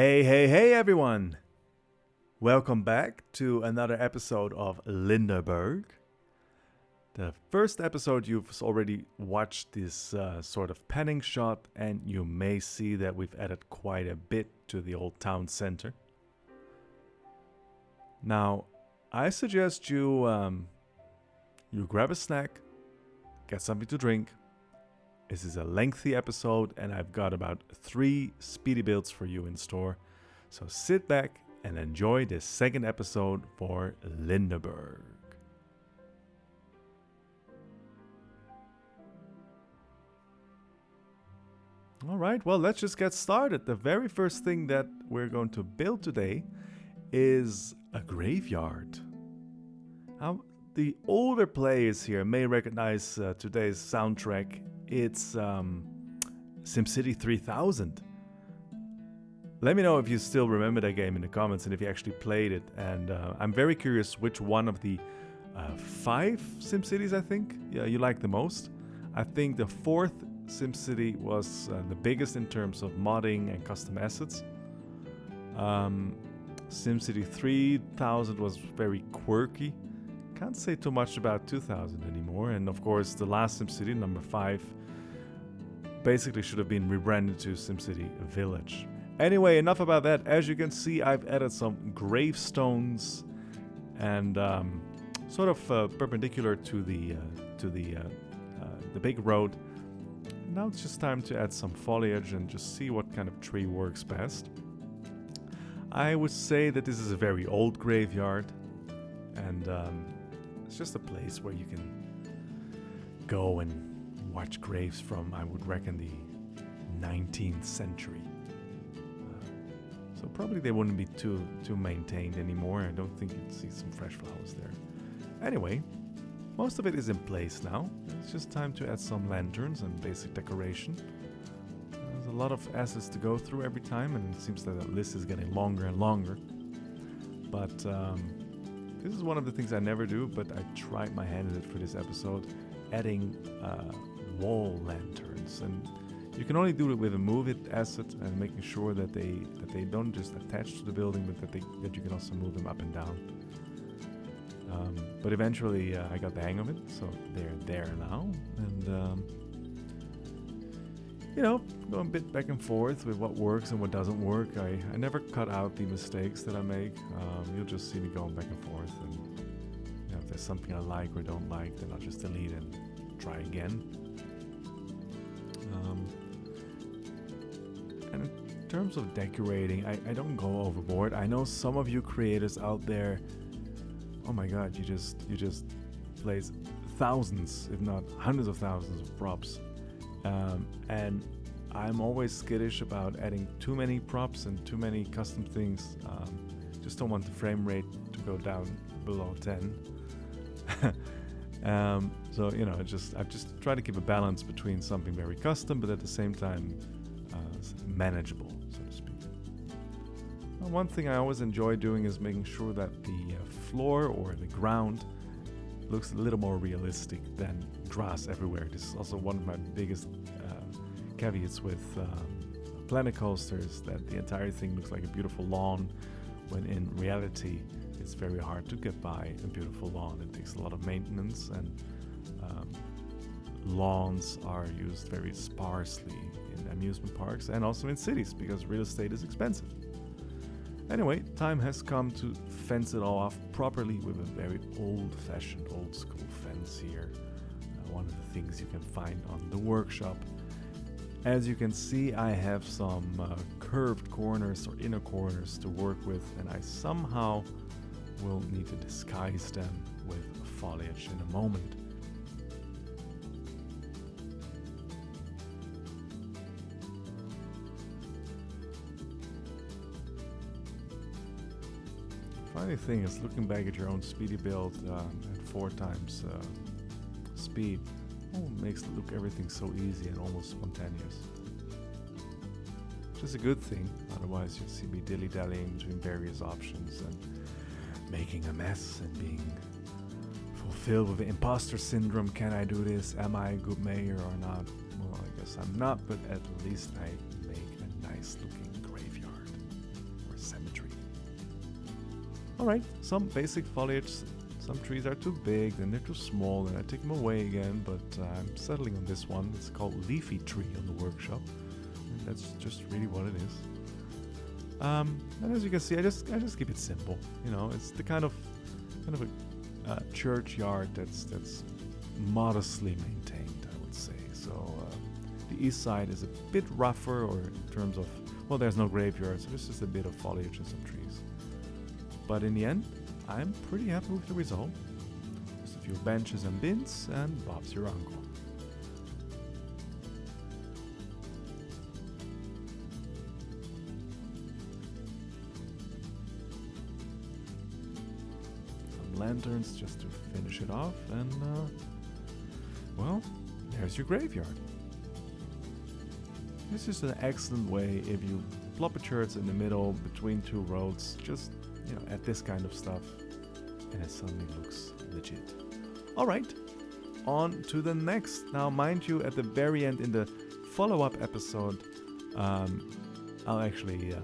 Hey everyone! Welcome back to another episode of Linderburg. The first episode you've already watched this sort of panning shot, and you may see that we've added quite a bit to the old town center. Now, I suggest you grab a snack, get something to drink. This is a lengthy episode, and I've got about 3 speedy builds for you in store. So sit back and enjoy this second episode for Linderburg. Alright, well, let's just get started. The very first thing that we're going to build today is a graveyard. Now, the older players here may recognize today's soundtrack. It's SimCity 3000. Let me know if you still remember that game in the comments and if you actually played it. And I'm very curious which one of the 5 SimCities I think you like the most. I think the 4th SimCity was the biggest in terms of modding and custom assets. SimCity 3000 was very quirky. Can't say too much about 2000 anymore. And of course the last SimCity, number 5, basically should have been rebranded to SimCity Village. Anyway, enough about that. As you can see, I've added some gravestones and sort of perpendicular to the big road. Now it's just time to add some foliage and just see what kind of tree works best. I would say that this is a very old graveyard, and it's just a place where you can go and watch graves from, I would reckon, the 19th century. So probably they wouldn't be too maintained anymore. I don't think you'd see some fresh flowers there. Anyway, most of it is in place now. It's just time to add some lanterns and basic decoration. There's a lot of assets to go through every time, and it seems that the list is getting longer and longer. But this is one of the things I never do, but I tried my hand at it for this episode, adding wall lanterns. And you can only do it with a move it asset and making sure that they don't just attach to the building, but that you can also move them up and down. But eventually I got the hang of it, so they're there now. And going a bit back and forth with what works and what doesn't work. I never cut out the mistakes that I make. You'll just see me going back and forth. And if there's something I like or don't like, then I'll just delete and try again. And in terms of decorating, I don't go overboard. I know some of you creators out there, oh my god, you just place thousands, if not hundreds of thousands of props. And I'm always skittish about adding too many props and too many custom things. Just don't want the frame rate to go down below 10. So I just try to keep a balance between something very custom, but at the same time manageable, so to speak. One thing I always enjoy doing is making sure that the floor or the ground looks a little more realistic than grass everywhere. This is also one of my biggest caveats with Planet Coasters, that the entire thing looks like a beautiful lawn, when in reality it's very hard to get by a beautiful lawn. It takes a lot of maintenance, and lawns are used very sparsely in amusement parks and also in cities because real estate is expensive. Anyway, time has come to fence it all off properly with a very old-fashioned, old-school fence here. One of the things you can find on the workshop. As you can see, I have some curved corners or inner corners to work with, and I somehow will need to disguise them with foliage in a moment. Funny thing is, looking back at your own Speedy build at 4 times speed makes it look everything so easy and almost spontaneous. Which is a good thing, otherwise you'd see me dilly-dallying between various options and making a mess and being fulfilled with the imposter syndrome. Can I do this? Am I a good mayor or not? Well, I guess I'm not, but at least I make a nice looking graveyard. Alright, some basic foliage. Some trees are too big, then they're too small, and I take them away again, but I'm settling on this one. It's called Leafy Tree on the workshop. And that's just really what it is. And as you can see, I just keep it simple. You know, it's the kind of a churchyard that's modestly maintained, I would say. So the east side is a bit rougher, or in terms of, well, there's no graveyard, so there's just a bit of foliage and some trees. But in the end, I'm pretty happy with the result. Just a few benches and bins, and Bob's your uncle. Some lanterns just to finish it off, and well, there's your graveyard. This is an excellent way if you plop a church in the middle between two roads, just, you know, add this kind of stuff, and it suddenly looks legit. Alright, on to the next. Now, mind you, at the very end in the follow-up episode, I'll actually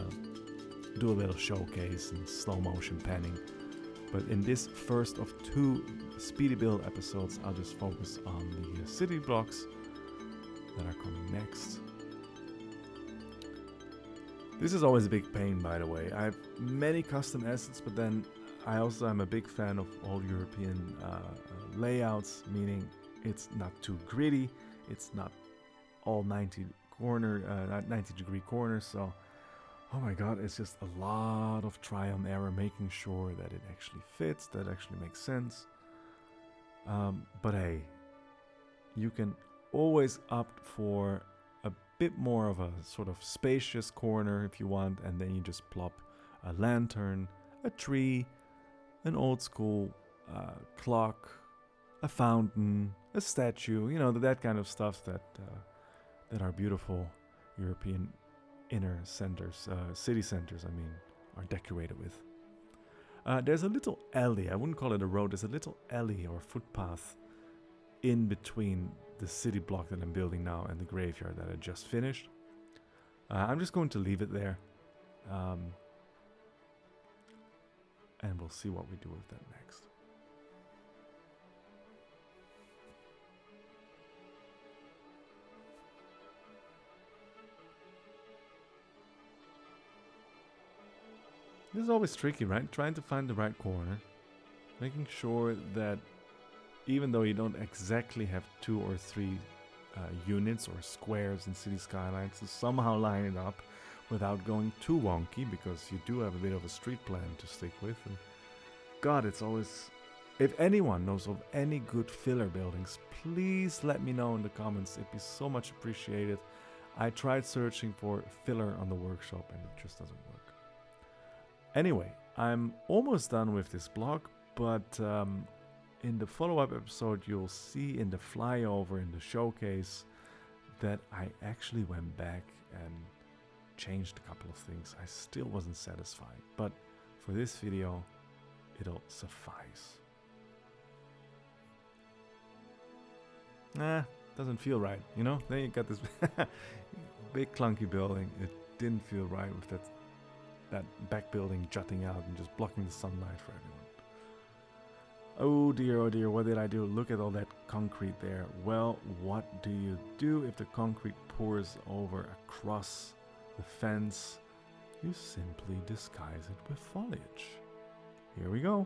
do a little showcase and slow motion panning. But in this first of 2 Speedy build episodes, I'll just focus on the city blocks that are coming next. This is always a big pain, by the way. I have many custom assets, but then I also am a big fan of all European layouts, meaning it's not too gritty, it's not all 90 degree corners, so oh my god, it's just a lot of trial and error, making sure that it actually fits, that actually makes sense. But hey, you can always opt for a bit more of a sort of spacious corner if you want, and then you just plop a lantern, a tree, an old school clock, a fountain, a statue, you know, that kind of stuff that our beautiful European inner centers, city centers, I mean, are decorated with. There's a little alley, I wouldn't call it a road, there's a little alley or footpath in between the city block that I'm building now and the graveyard that I just finished. I'm just going to leave it there. And we'll see what we do with that next. This is always tricky, right? Trying to find the right corner. Making sure that even though you don't exactly have 2 or 3 units or squares in City Skylines, to somehow line it up without going too wonky, because you do have a bit of a street plan to stick with. And God, it's always... If anyone knows of any good filler buildings, please let me know in the comments. It'd be so much appreciated. I tried searching for filler on the workshop and it just doesn't work. Anyway, I'm almost done with this block, but in the follow-up episode you'll see in the flyover, in the showcase, that I actually went back and changed a couple of things. I still wasn't satisfied, but for this video it'll suffice. Doesn't feel right, you know? Then you got this big clunky building. It didn't feel right with that back building jutting out and just blocking the sunlight for everyone. Oh dear, what did I do? Look at all that concrete there. Well, what do you do if the concrete pours over across the fence? You simply disguise it with foliage. Here we go.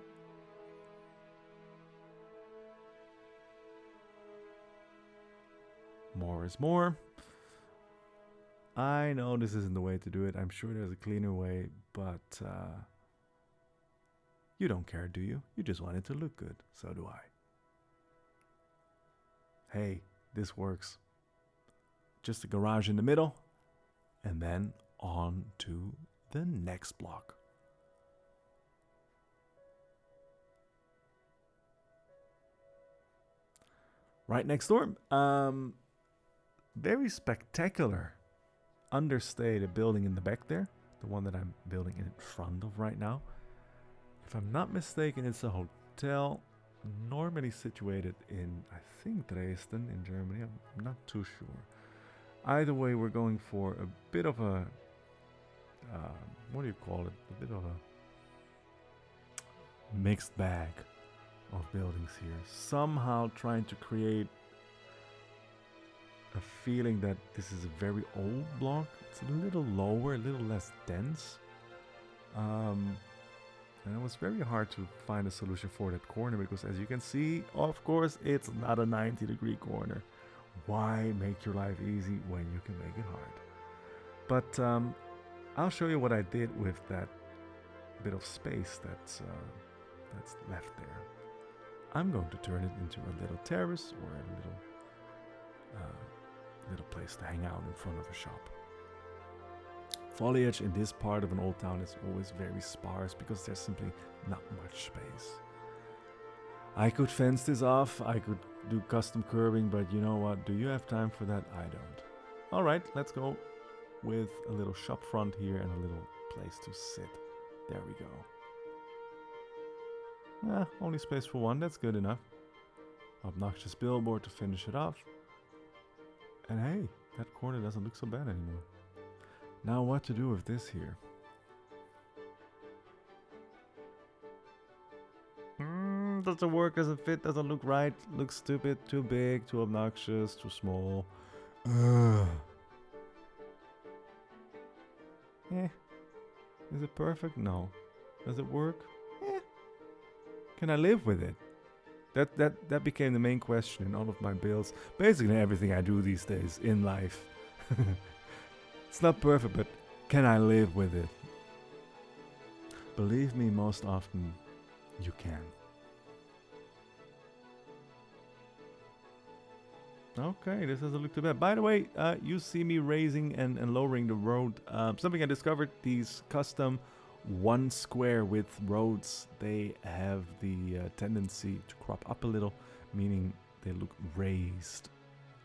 More is more. I know this isn't the way to do it. I'm sure there's a cleaner way, but you don't care, do you? You just want it to look good. So do I. Hey, this works. Just a garage in the middle, and then on to the next block. Right next door. Very spectacular, understated building in the back there. The one that I'm building in front of right now. If I'm not mistaken, it's a hotel normally situated in, I think, Dresden in Germany. I'm not too sure. Either way, we're going for a bit of a, what do you call it? A bit of mixed bag of buildings here. Somehow trying to create a feeling that this is a very old block. It's a little lower, a little less dense. And it was very hard to find a solution for that corner because, as you can see, of course, it's not a 90-degree corner. Why make your life easy when you can make it hard? But I'll show you what I did with that bit of space that's left there. I'm going to turn it into a little terrace or a little place to hang out in front of a shop. Foliage in this part of an old town is always very sparse because there's simply not much space. I could fence this off, I could do custom curbing, but you know what? Do you have time for that? I don't. Alright, let's go with a little shop front here and a little place to sit. There we go. Only space for one, that's good enough. Obnoxious billboard to finish it off. And hey, that corner doesn't look so bad anymore. Now what to do with this here? Doesn't work, doesn't fit, doesn't look right, looks stupid, too big, too obnoxious, too small. Is it perfect? No. Does it work? Can I live with it? That became the main question in all of my builds. Basically everything I do these days in life. It's not perfect, but can I live with it? Believe me, most often you can. Okay, this doesn't look too bad. By the way, you see me raising and lowering the road. Something I discovered, these custom 1 square width roads, they have the tendency to crop up a little, meaning they look raised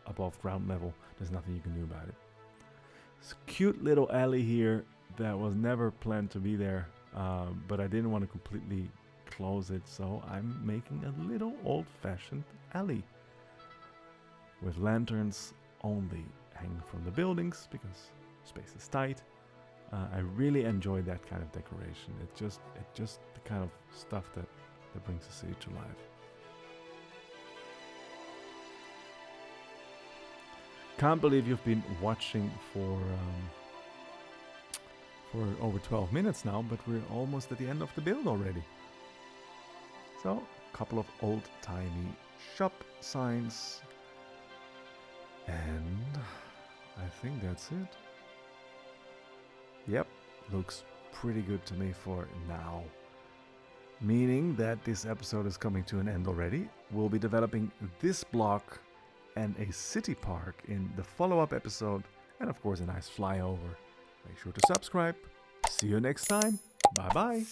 above ground level. There's nothing you can do about it. It's a cute little alley here that was never planned to be there, but I didn't want to completely close it, so I'm making a little old-fashioned alley with lanterns only hanging from the buildings because space is tight. I really enjoy that kind of decoration. It's just the kind of stuff that brings the city to life. Can't believe you've been watching for over 12 minutes now, but we're almost at the end of the build already. So, a couple of old-timey shop signs. And I think that's it. Yep, looks pretty good to me for now. Meaning that this episode is coming to an end already. We'll be developing this block and a city park in the follow-up episode. And of course a nice flyover. Make sure to subscribe. See you next time. Bye bye.